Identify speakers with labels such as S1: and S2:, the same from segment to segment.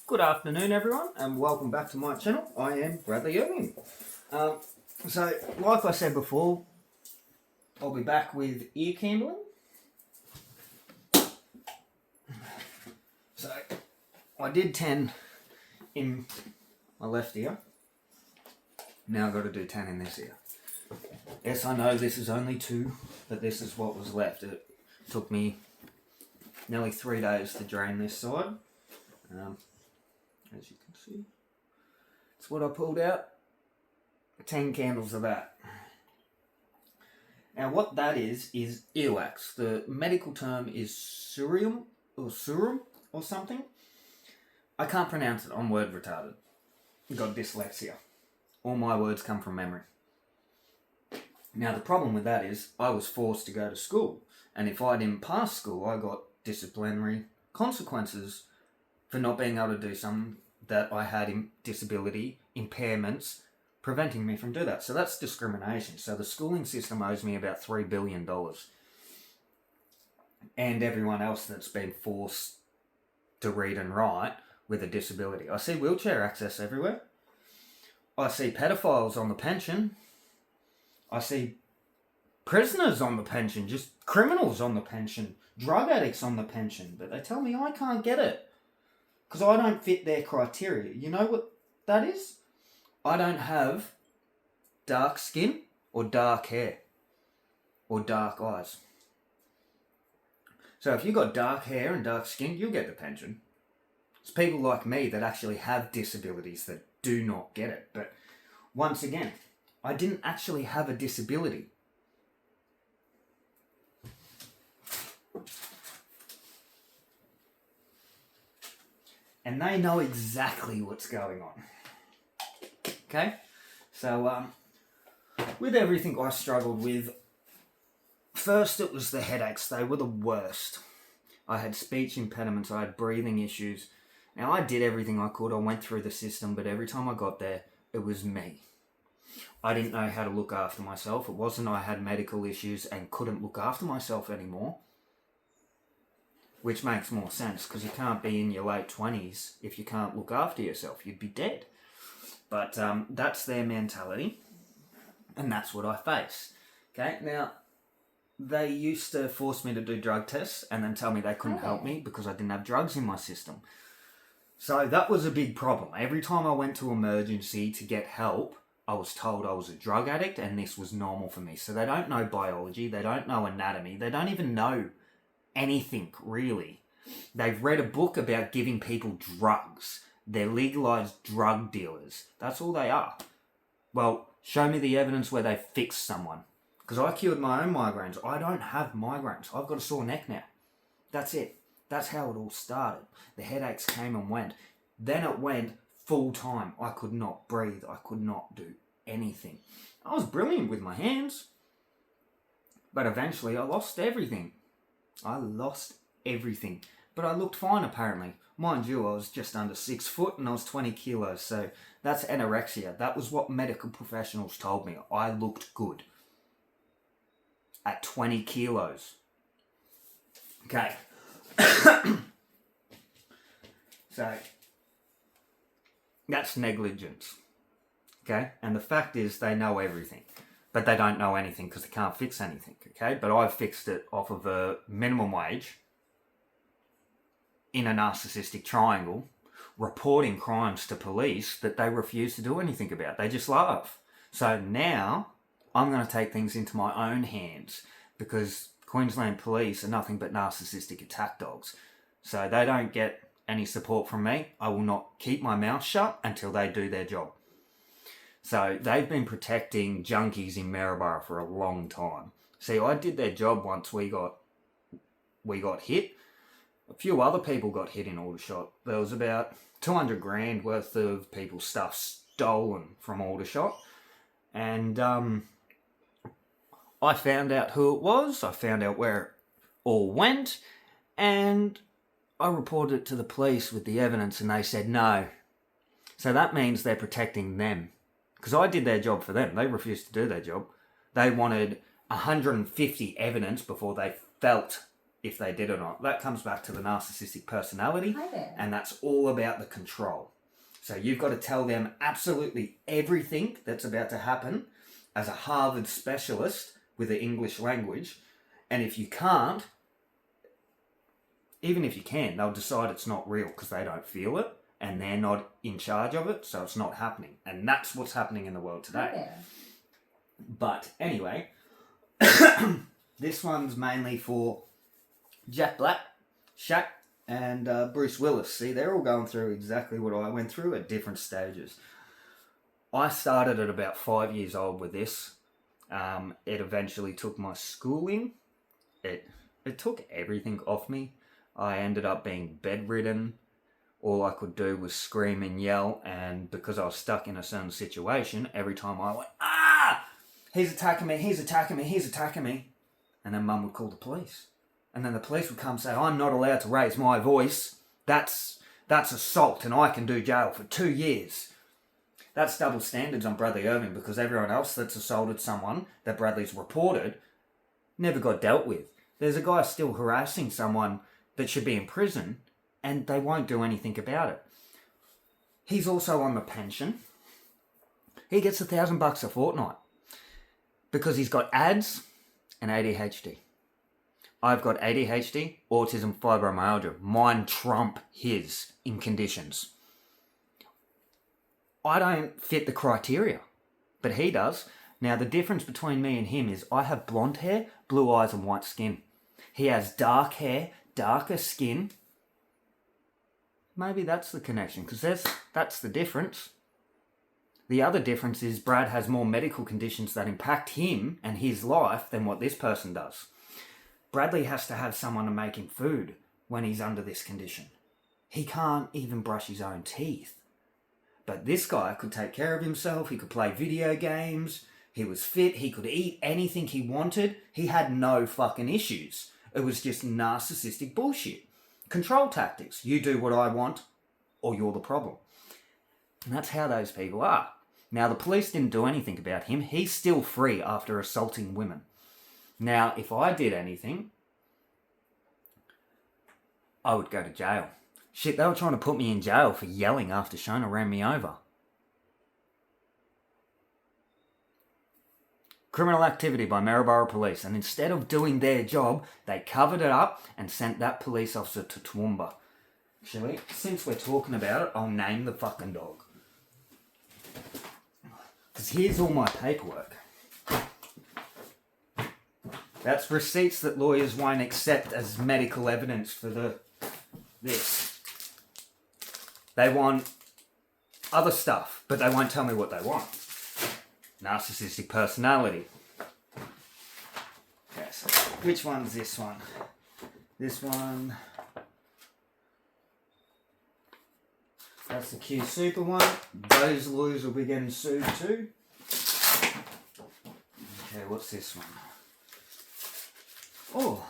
S1: Good afternoon, everyone, and welcome back to my channel. I am Bradley Irving. So, like I said before, I'll be back with ear candling. So, I did 10 in my left ear. Now I've got to do 10 in this ear. Yes, I know this is only 2, but this is what was left. It took me nearly 3 days to drain this side. As you can see, it's what I pulled out. 10 candles of that. Now what that is earwax. The medical term is surum or something. I can't pronounce it. I'm word retarded. I've got dyslexia. All my words come from memory. Now the problem with that is I was forced to go to school, and if I didn't pass school I got disciplinary consequences for not being able to do something that I had disability, impairments, preventing me from doing that. So that's discrimination. So the schooling system owes me about $3 billion. And everyone else that's been forced to read and write with a disability. I see wheelchair access everywhere. I see pedophiles on the pension. I see prisoners on the pension, just criminals on the pension, drug addicts on the pension. But they tell me I can't get it because I don't fit their criteria. You know what that is? I don't have dark skin or dark hair or dark eyes. So if you've got dark hair and dark skin, you'll get the pension. It's people like me that actually have disabilities that do not get it. But once again, I didn't actually have a disability. And they know exactly what's going on. Okay? So, with everything I struggled with, first it was the headaches. They were the worst. I had speech impediments. I had breathing issues. Now, I did everything I could. I went through the system, but every time I got there, it was me. I didn't know how to look after myself. It wasn't I had medical issues and couldn't look after myself anymore. Which makes more sense, because you can't be in your late 20s if you can't look after yourself. You'd be dead. But that's their mentality, and that's what I face. Okay, now, they used to force me to do drug tests and then tell me they couldn't help me because I didn't have drugs in my system. So that was a big problem. Every time I went to emergency to get help, I was told I was a drug addict and this was normal for me. So they don't know biology, they don't know anatomy, they don't even know anything, really. They've read a book about giving people drugs. They're legalized drug dealers. That's all they are. Well, show me the evidence where they fixed someone. Because I cured my own migraines. I don't have migraines. I've got a sore neck now. That's it. That's how it all started. The headaches came and went. Then it went full time. I could not breathe. I could not do anything. I was brilliant with my hands. But eventually I lost everything. I lost everything. But I looked fine, apparently. Mind you, I was just under 6 foot and I was 20 kilos. So that's anorexia. That was what medical professionals told me. I looked good at 20 kilos. Okay. So that's negligence. Okay. And the fact is they know everything. But they don't know anything because they can't fix anything, okay? But I fixed it off of a minimum wage in a narcissistic triangle, reporting crimes to police that they refuse to do anything about. They just laugh. So now I'm going to take things into my own hands because Queensland police are nothing but narcissistic attack dogs. So they don't get any support from me. I will not keep my mouth shut until they do their job. So they've been protecting junkies in Maryborough for a long time. See, I did their job once we got hit. A few other people got hit in Aldershot. There was about 200 grand worth of people's stuff stolen from Aldershot. And I found out who it was. I found out where it all went. And I reported it to the police with the evidence and they said no. So that means they're protecting them. Because I did their job for them. They refused to do their job. They wanted 150 evidence before they felt if they did or not. That comes back to the narcissistic personality,
S2: Hi there.
S1: and that's all about the control. So you've got to tell them absolutely everything that's about to happen as a Harvard specialist with the English language, and if you can't, even if you can, they'll decide it's not real because they don't feel it and they're not in charge of it, so it's not happening. And that's what's happening in the world
S2: Hi
S1: today.
S2: there.
S1: But anyway, this one's mainly for Jack Black, Shaq, and Bruce Willis. See, they're all going through exactly what I went through at different stages. I started at about 5 years old with this. It eventually took my schooling. It took everything off me. I ended up being bedridden. All I could do was scream and yell, and because I was stuck in a certain situation, every time I went, ah! He's attacking me, he's attacking me, he's attacking me. And then Mum would call the police. And then the police would come and say, I'm not allowed to raise my voice. That's assault, and I can do jail for 2 years. That's double standards on Bradley Irving, because everyone else that's assaulted someone that Bradley's reported never got dealt with. There's a guy still harassing someone that should be in prison, and they won't do anything about it. He's also on the pension. He gets $1,000 a fortnight because he's got ads and ADHD. I've got ADHD, autism, fibromyalgia. Mine trump his in conditions. I don't fit the criteria, but he does. Now, the difference between me and him is I have blonde hair, blue eyes, and white skin. He has dark hair, darker skin. Maybe that's the connection, because that's the difference. The other difference is Brad has more medical conditions that impact him and his life than what this person does. Bradley has to have someone to make him food when he's under this condition. He can't even brush his own teeth. But this guy could take care of himself, he could play video games, he was fit, he could eat anything he wanted, he had no fucking issues. It was just narcissistic bullshit. Control tactics. You do what I want, or you're the problem. And that's how those people are. Now, the police didn't do anything about him. He's still free after assaulting women. Now, if I did anything, I would go to jail. Shit, they were trying to put me in jail for yelling after Shona ran me over. Criminal activity by Maryborough Police, and instead of doing their job, they covered it up and sent that police officer to Toowoomba. Actually, since we're talking about it, I'll name the fucking dog. Because here's all my paperwork. That's receipts that lawyers won't accept as medical evidence for this. They want other stuff, but they won't tell me what they want. Narcissistic personality. Yes. Which one's this one? This one. That's the Q Super one. Those lawyers will be getting sued too. Okay, what's this one? Oh.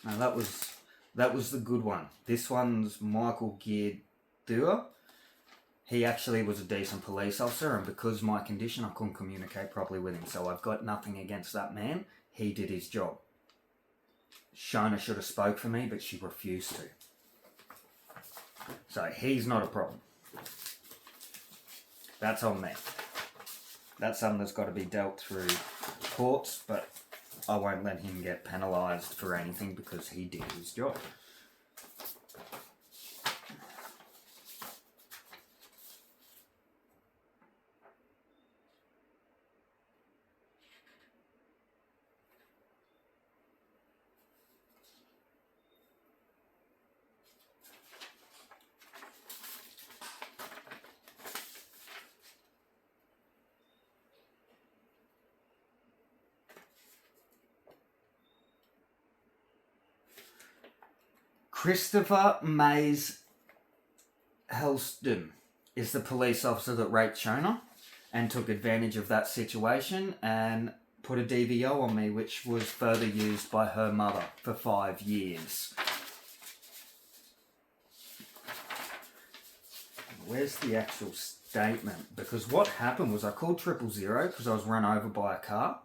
S1: Now that was the good one. This one's Michael Geardua. He actually was a decent police officer, and because of my condition, I couldn't communicate properly with him. So I've got nothing against that man. He did his job. Shona should have spoke for me, but she refused to. So he's not a problem. That's on me. That's something that's got to be dealt through courts, but I won't let him get penalised for anything because he did his job. Christopher Mays Helston is the police officer that raped Shona. and took advantage of that situation and put a DVO on me, which was further used by her mother for 5 years. Where's the actual statement? Because what happened was I called 000 because I was run over by a car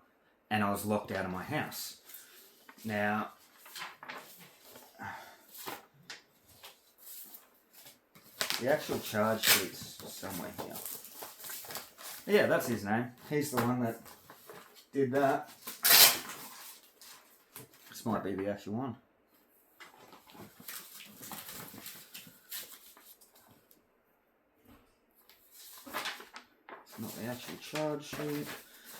S1: and I was locked out of my house. Now, the actual charge sheet's somewhere here. Yeah, that's his name. He's the one that did that. This might be the actual one. It's not the actual charge sheet.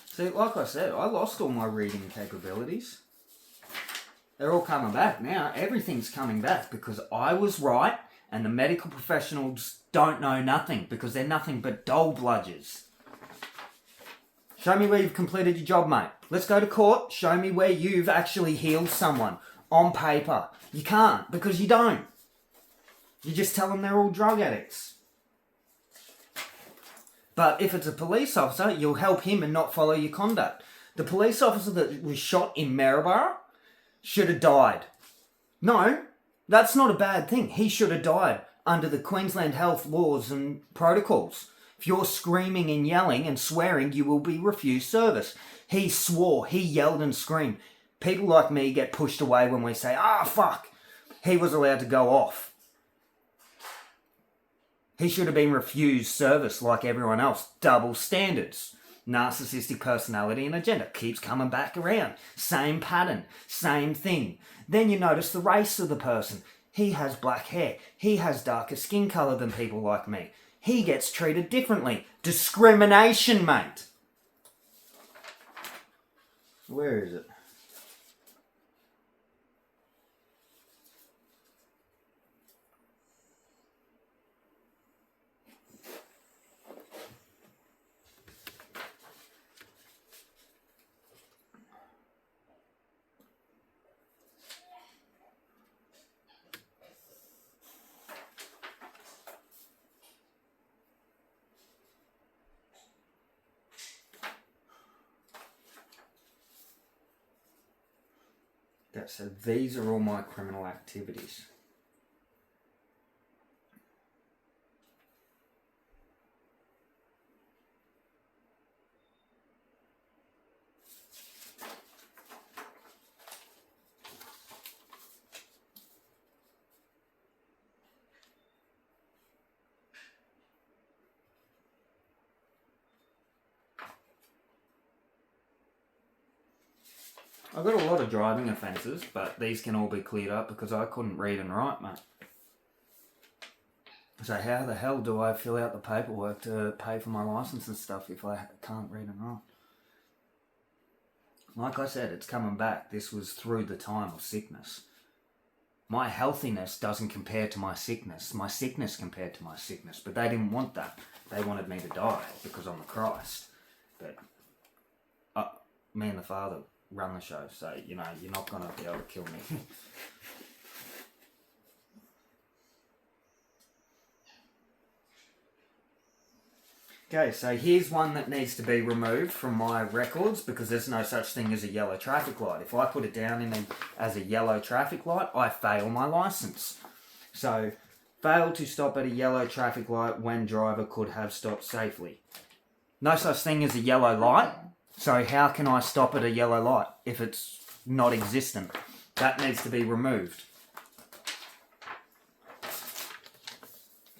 S1: See, like I said, I lost all my reading capabilities. They're all coming back now. Everything's coming back because I was right and the medical professionals don't know nothing because they're nothing but dull bludgers. Show me where you've completed your job, mate. Let's go to court. Show me where you've actually healed someone on paper. You can't because you don't. You just tell them they're all drug addicts. But if it's a police officer, you'll help him and not follow your conduct. The police officer that was shot in Maryborough should have died. No, that's not a bad thing. He should have died under the Queensland health laws and protocols. If you're screaming and yelling and swearing, you will be refused service. He swore, he yelled and screamed. People like me get pushed away when we say, fuck. He was allowed to go off. He should have been refused service like everyone else. Double standards. Narcissistic personality and agenda. Keeps coming back around. Same pattern. Same thing. Then you notice the race of the person. He has black hair. He has darker skin colour than people like me. He gets treated differently. Discrimination, mate. Where is it? So these are all my criminal activities. I've got a lot of driving offences, but these can all be cleared up because I couldn't read and write, mate. So how the hell do I fill out the paperwork to pay for my licence and stuff if I can't read and write? Like I said, it's coming back. This was through the time of sickness. My healthiness doesn't compare to my sickness. My sickness compared to my sickness. But they didn't want that. They wanted me to die because I'm a Christ. But me and the Father run the show, so you're not gonna be able to kill me. Okay, so here's one that needs to be removed from my records because there's no such thing as a yellow traffic light. If I put it down as a yellow traffic light, I fail my licence. So, failed to stop at a yellow traffic light when driver could have stopped safely. No such thing as a yellow light. So how can I stop at a yellow light if it's not existent? That needs to be removed.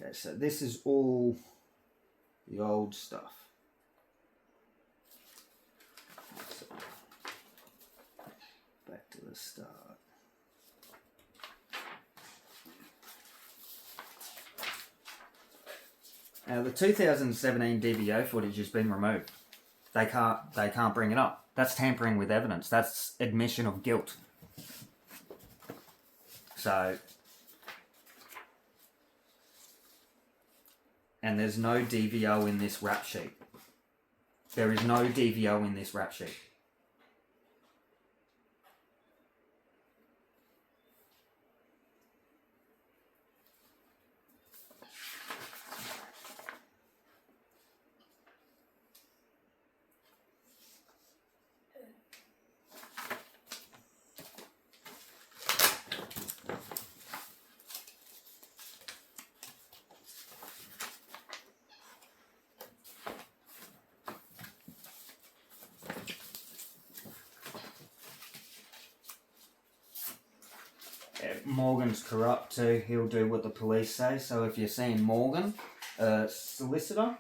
S1: Okay, so this is all the old stuff. So, back to the start. Now the 2017 DVO footage has been removed. They can't bring it up. That's tampering with evidence. That's admission of guilt. So, and there's no DVO in this rap sheet. There is no DVO in this rap sheet. Morgan's corrupt too. He'll do what the police say. So if you're seeing Morgan, solicitor,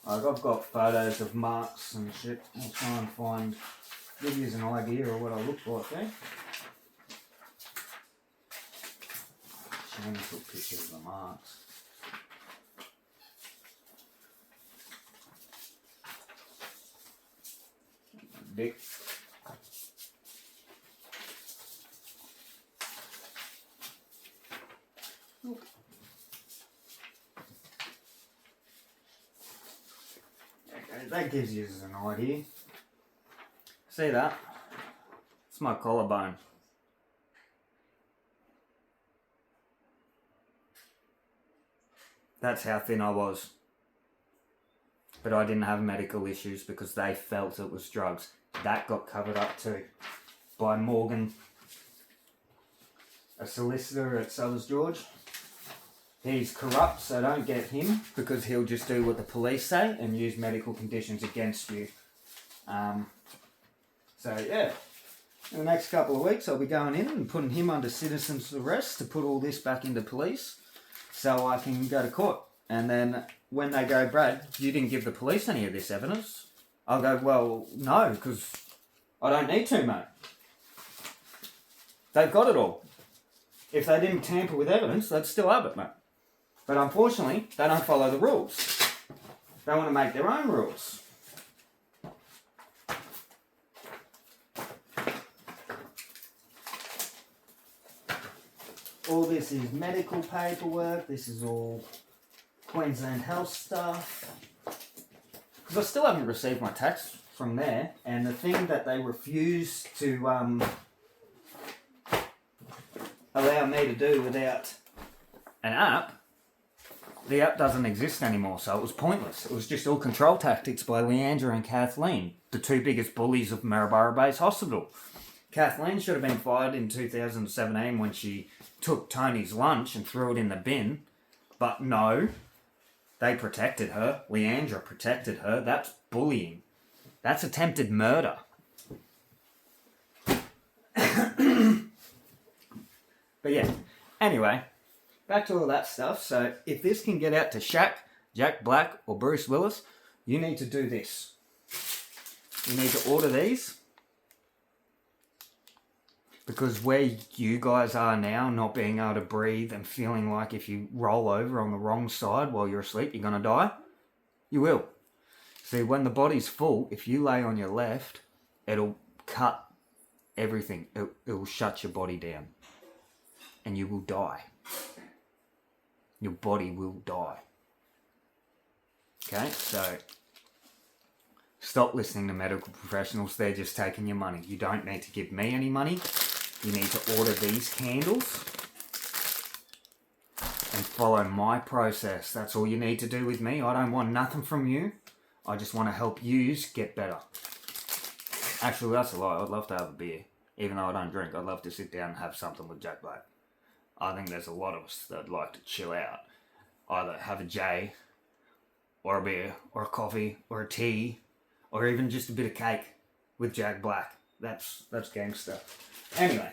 S1: I've got photos of marks and shit. I'll try and give you an idea of what I look like, eh? Shame to put pictures of the marks. Dick. Okay, that gives you an idea. See that? It's my collarbone. That's how thin I was. But I didn't have medical issues because they felt it was drugs. That got covered up too by Morgan, a solicitor at Sellers George. He's corrupt, so don't get him because he'll just do what the police say and use medical conditions against you. So yeah, in the next couple of weeks I'll be going in and putting him under citizen's arrest to put all this back into police so I can go to court. And then when they go, Brad, you didn't give the police any of this evidence. I'll go, well, no, because I don't need to, mate. They've got it all. If they didn't tamper with evidence, they'd still have it, mate. But unfortunately, they don't follow the rules. They want to make their own rules. All this is medical paperwork. This is all Queensland Health stuff. Because I still haven't received my tax from there. And the thing that they refuse to allow me to do without an app, the app doesn't exist anymore, so it was pointless. It was just all control tactics by Leandra and Kathleen, the two biggest bullies of Maryborough Base Hospital. Kathleen should have been fired in 2017 when she took Tony's lunch and threw it in the bin, but no, they protected her. Leandra protected her. That's bullying. That's attempted murder. But yeah, anyway, back to all that stuff. So if this can get out to Shaq, Jack Black, or Bruce Willis, you need to do this. You need to order these. Because where you guys are now, not being able to breathe and feeling like if you roll over on the wrong side while you're asleep, you're going to die, you will. See, when the body's full, if you lay on your left, it'll cut everything. It will shut your body down. And you will die. Your body will die. Okay, so stop listening to medical professionals. They're just taking your money. You don't need to give me any money. You need to order these candles and follow my process. That's all you need to do with me. I don't want nothing from you. I just want to help you get better. Actually, that's a lie. I'd love to have a beer. Even though I don't drink, I'd love to sit down and have something with Jack Black. I think there's a lot of us that'd like to chill out. Either have a J, or a beer, or a coffee, or a tea, or even just a bit of cake with Jack Black. That's gangster. Anyway,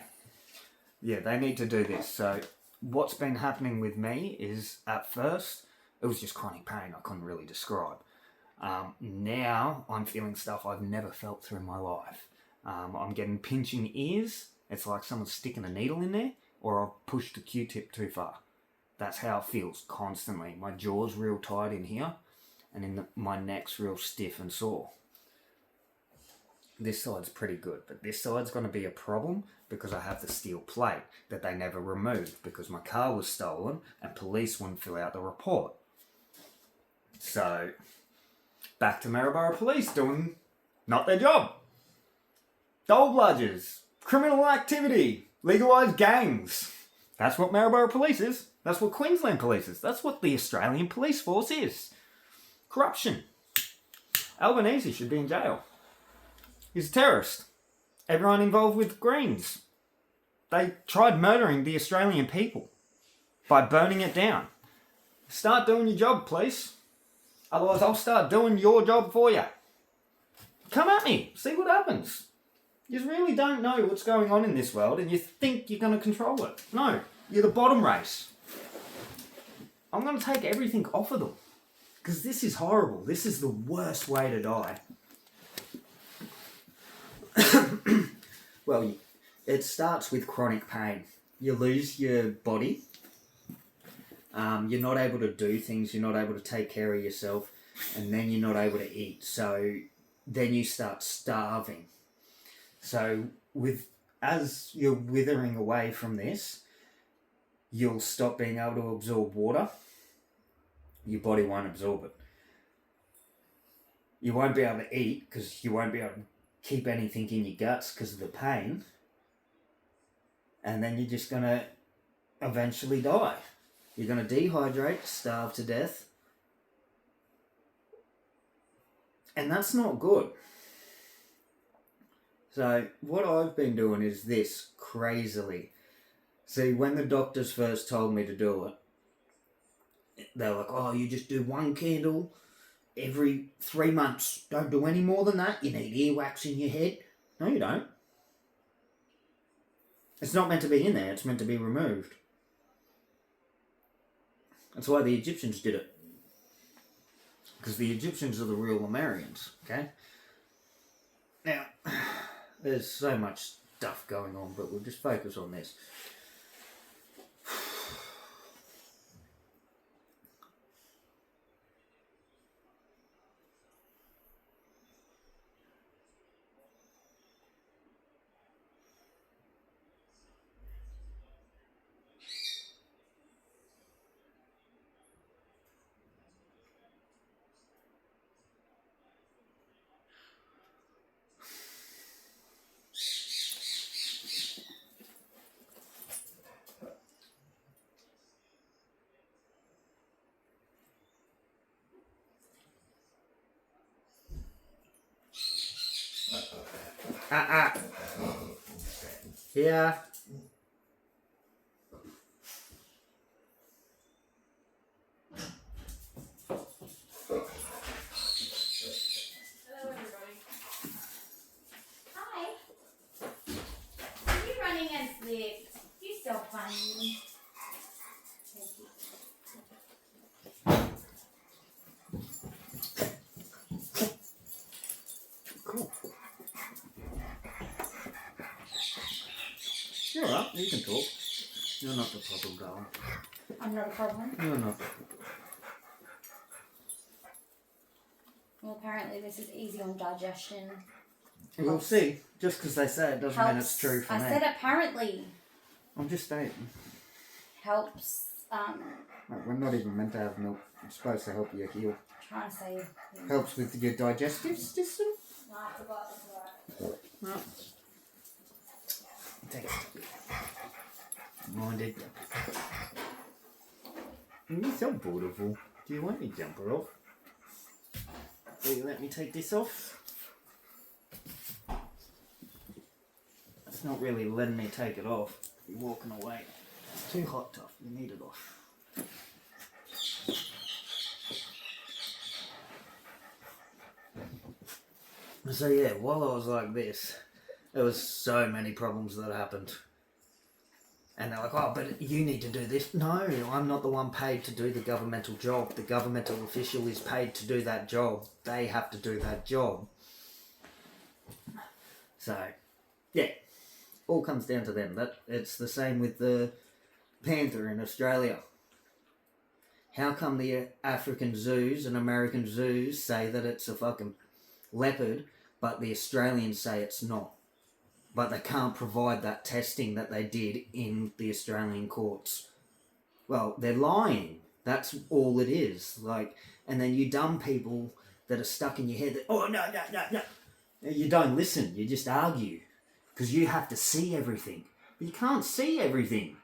S1: yeah, they need to do this. So what's been happening with me is, at first, it was just chronic pain I couldn't really describe. Now I'm feeling stuff I've never felt through my life. I'm getting pinching ears. It's like someone's sticking a needle in there, or I've pushed a Q-tip too far. That's how it feels constantly. My jaw's real tight in here, and my neck's real stiff and sore. This side's pretty good, but this side's going to be a problem because I have the steel plate that they never removed because my car was stolen and police wouldn't fill out the report. So, back to Maryborough Police doing not their job. Dole bludgers, criminal activity, legalised gangs. That's what Maryborough Police is. That's what Queensland Police is. That's what the Australian Police Force is. Corruption. Albanese should be in jail. He's a terrorist. Everyone involved with Greens. They tried murdering the Australian people by burning it down. Start doing your job, police. Otherwise, I'll start doing your job for you. Come at me. See what happens. You really don't know what's going on in this world and you think you're going to control it. No, you're the bottom race. I'm going to take everything off of them. Because this is horrible. This is the worst way to die. Well, it starts with chronic pain. You lose your body. You're not able to do things. You're not able to take care of yourself. And then you're not able to eat. So then you start starving. So as you're withering away from this, you'll stop being able to absorb water. Your body won't absorb it. You won't be able to eat because you won't be able to keep anything in your guts because of the pain. And then you're just going to eventually die. You're going to dehydrate, starve to death. And that's not good. So what I've been doing is this crazily. See, when the doctors first told me to do it, they're like, oh, you just do one candle every 3 months. Don't do any more than that. You need earwax in your head. No, you don't. It's not meant to be in there. It's meant to be removed. That's why the Egyptians did it. Because the Egyptians are the real Lemurians, okay? Now, there's so much stuff going on, but we'll just focus on this. Yeah.
S2: Hello, everybody. Hi. Are you running and slipped? You're so funny. Thank you.
S1: Cool. You're up. You can talk. You're not the problem, darling.
S2: I'm not a problem.
S1: You're not.
S2: Well, apparently this is easy on digestion.
S1: We'll see. Just because they say it doesn't mean it's true for
S2: I
S1: me.
S2: said apparently.
S1: I'm just stating.
S2: Helps,
S1: Like, we're not even meant to have milk. It's supposed to help you heal.
S2: trying to say.
S1: Helps with your digestive system.
S2: No, I forgot. That's alright.
S1: No. Thanks. Minded. You're so beautiful. Do you want me to jump her off? Will you let me take this off? It's not really letting me take it off. You're walking away. It's too hot, tough. You need it off. So yeah, while I was like this, there was so many problems that happened. And they're like, oh, but you need to do this. No, I'm not the one paid to do the governmental job. The governmental official is paid to do that job. They have to do that job. So, yeah, all comes down to them. It's the same with the panther in Australia. How come the African zoos and American zoos say that it's a fucking leopard, but the Australians say it's not? But they can't provide that testing that they did in the Australian courts. Well, they're lying. That's all it is. Like, and then you dumb people that are stuck in your head that, oh, no. You don't listen. You just argue. Because you have to see everything. But you can't see everything.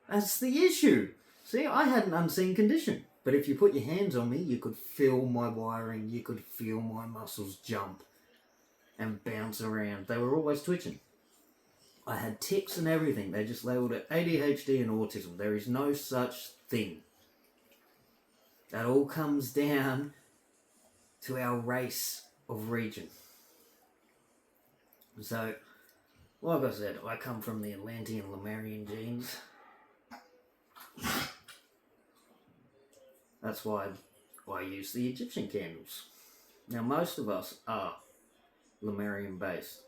S1: That's the issue. See, I had an unseen condition. But if you put your hands on me, you could feel my wiring. You could feel my muscles jump and bounce around. They were always twitching. I had tics and everything. They just labelled it ADHD and autism. There is no such thing. That all comes down to our race of region. So, like I said, I come from the Atlantean Lemurian genes. That's why I use the Egyptian candles. Now, most of us are Lemurian based.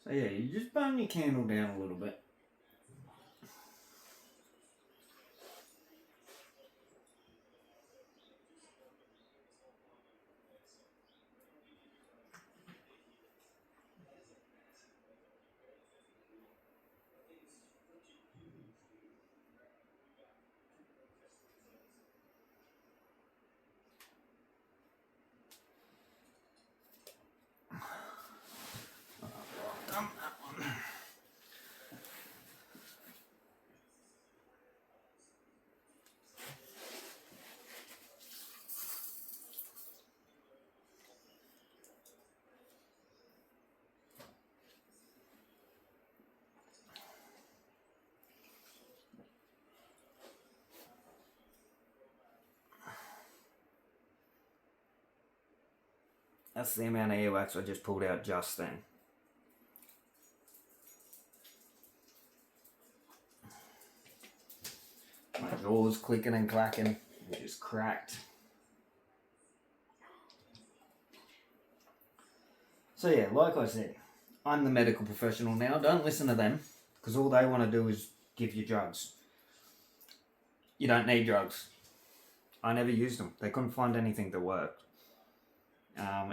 S1: So yeah, you just burn your candle down a little bit. Done that one. That's the amount of earwax I just pulled out just then. My jaw's clicking and clacking. It just cracked. So yeah, like I said, I'm the medical professional now. Don't listen to them, because all they want to do is give you drugs. You don't need drugs. I never used them. They couldn't find anything that worked.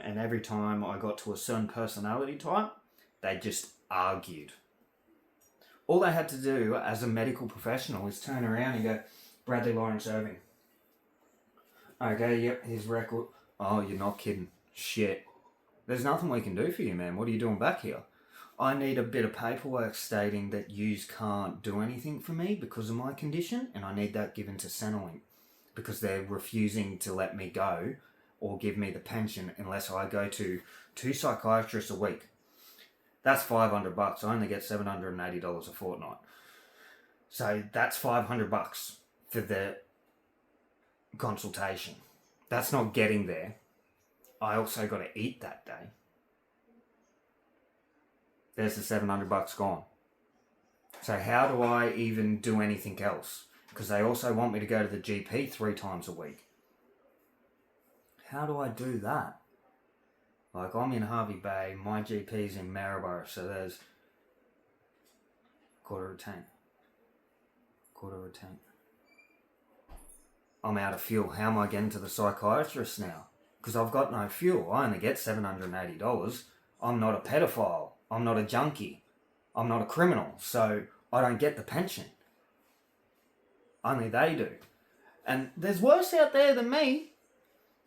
S1: And every time I got to a certain personality type, they just argued. All they had to do as a medical professional is turn around and go, Bradley Lawrence Irving. Okay, yep, his record. Oh, you're not kidding. Shit. There's nothing we can do for you, man. What are you doing back here? I need a bit of paperwork stating that yous can't do anything for me because of my condition, and I need that given to Centrelink because they're refusing to let me go or give me the pension unless I go to 2 psychiatrists a week. That's $500. I only get $780 a fortnight. So that's $500 for the consultation. That's not getting there. I also got to eat that day. There's the $700 gone. So how do I even do anything else? Because they also want me to go to the GP 3 times a week. How do I do that? Like, I'm in Hervey Bay, my GP's in Maryborough, so there's quarter of a tank. I'm out of fuel. How am I getting to the psychiatrist now? Because I've got no fuel. I only get $780. I'm not a pedophile. I'm not a junkie. I'm not a criminal. So I don't get the pension. Only they do. And there's worse out there than me.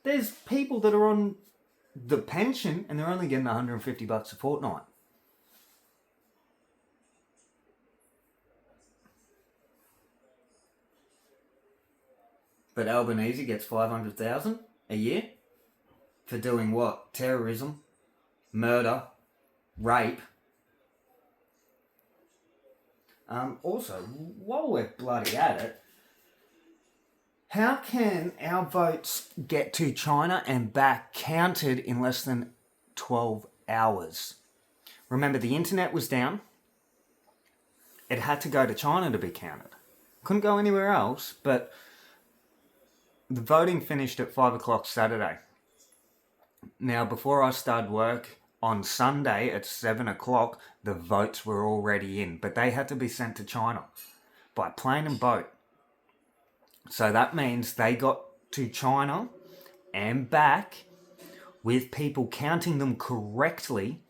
S1: There's people that are on the pension and they're only getting $150 a fortnight. But Albanese gets $500,000 a year for doing what? Terrorism, murder, rape. Also, while we're bloody at it, how can our votes get to China and back counted in less than 12 hours? Remember, the internet was down. It had to go to China to be counted. Couldn't go anywhere else, but the voting finished at 5 o'clock Saturday. Now, before I started work on Sunday at 7 o'clock, the votes were already in, but they had to be sent to China by plane and boat. So that means they got to China and back with people counting them correctly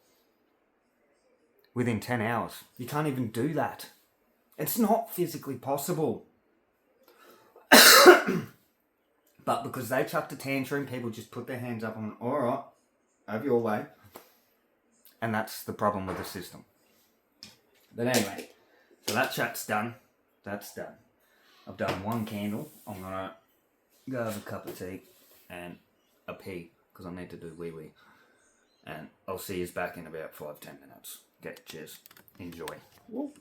S1: within 10 hours. You can't even do that. It's not physically possible. But because they chucked a tantrum, people just put their hands up and went, all right, have your way. And that's the problem with the system. But anyway, so that chat's done. That's done. I've done 1 candle. I'm going to go have a cup of tea and a pee because I need to do wee wee. And I'll see you back in about 5-10 minutes. Okay, cheers. Enjoy. Woo.